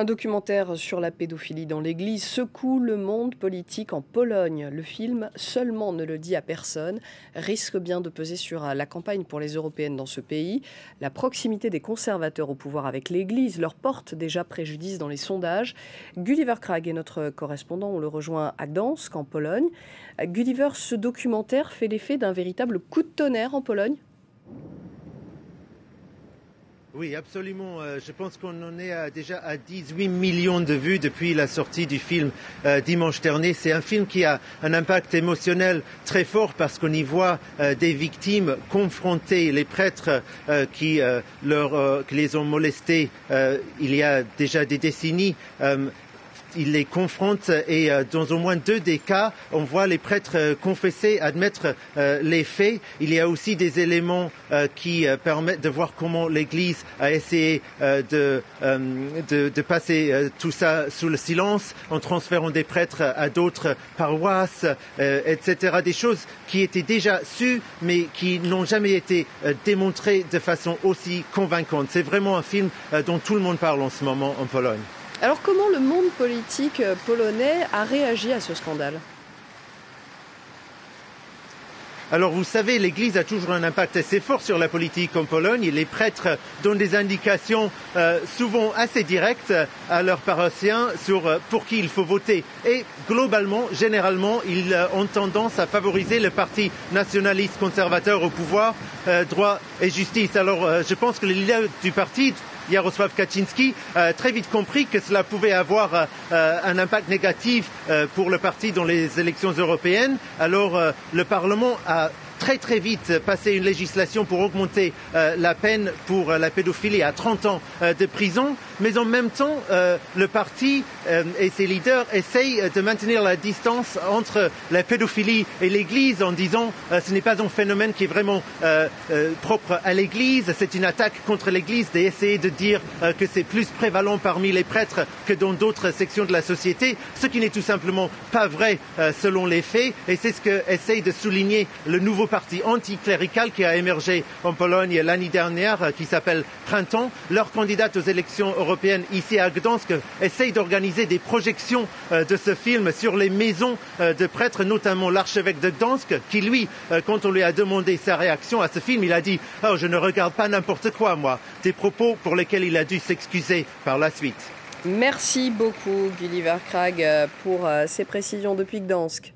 Un documentaire sur la pédophilie dans l'Église secoue le monde politique en Pologne. Le film « Seulement ne le dit à personne » risque bien de peser sur la campagne pour les européennes dans ce pays. La proximité des conservateurs au pouvoir avec l'Église leur porte déjà préjudice dans les sondages. Gulliver Krag est notre correspondant, on le rejoint à Gdansk en Pologne. Gulliver, ce documentaire fait l'effet d'un véritable coup de tonnerre en Pologne ? Oui, absolument. Je pense qu'on en est déjà à 18 millions de vues depuis la sortie du film dimanche dernier. C'est un film qui a un impact émotionnel très fort parce qu'on y voit des victimes confronter les prêtres qui les ont molestés il y a déjà des décennies. Il les confronte et dans au moins 2 des cas, on voit les prêtres confesser, admettre les faits. Il y a aussi des éléments qui permettent de voir comment l'Église a essayé de passer tout ça sous le silence en transférant des prêtres à d'autres paroisses, etc. Des choses qui étaient déjà sues mais qui n'ont jamais été démontrées de façon aussi convaincante. C'est vraiment un film dont tout le monde parle en ce moment en Pologne. Alors comment le monde politique polonais a réagi à ce scandale ? Alors vous savez, l'Église a toujours un impact assez fort sur la politique en Pologne et les prêtres donnent des indications souvent assez directes à leurs paroissiens sur pour qui il faut voter. Et globalement, généralement, ils ont tendance à favoriser le parti nationaliste conservateur au pouvoir, droit et justice. Alors je pense que le leader du parti, Jarosław Kaczyński, a très vite compris que cela pouvait avoir un impact négatif pour le parti dans les élections européennes. Alors le Parlement a très vite passé une législation pour augmenter la peine pour la pédophilie à 30 ans de prison. Mais en même temps, le parti et ses leaders essayent de maintenir la distance entre la pédophilie et l'Église en disant ce n'est pas un phénomène qui est vraiment propre à l'Église, c'est une attaque contre l'Église, d'essayer de dire que c'est plus prévalent parmi les prêtres que dans d'autres sections de la société, ce qui n'est tout simplement pas vrai selon les faits. Et c'est ce que essaye de souligner le nouveau parti anticlérical qui a émergé en Pologne l'année dernière, qui s'appelle Printemps. Leur candidate aux élections européennes ici à Gdansk essaye d'organiser des projections de ce film sur les maisons de prêtres, notamment l'archevêque de Gdansk, qui lui, quand on lui a demandé sa réaction à ce film, il a dit « Oh, je ne regarde pas n'importe quoi, moi », des propos pour lesquels il a dû s'excuser par la suite. Merci beaucoup Gulliver Krag pour ces précisions depuis Gdansk.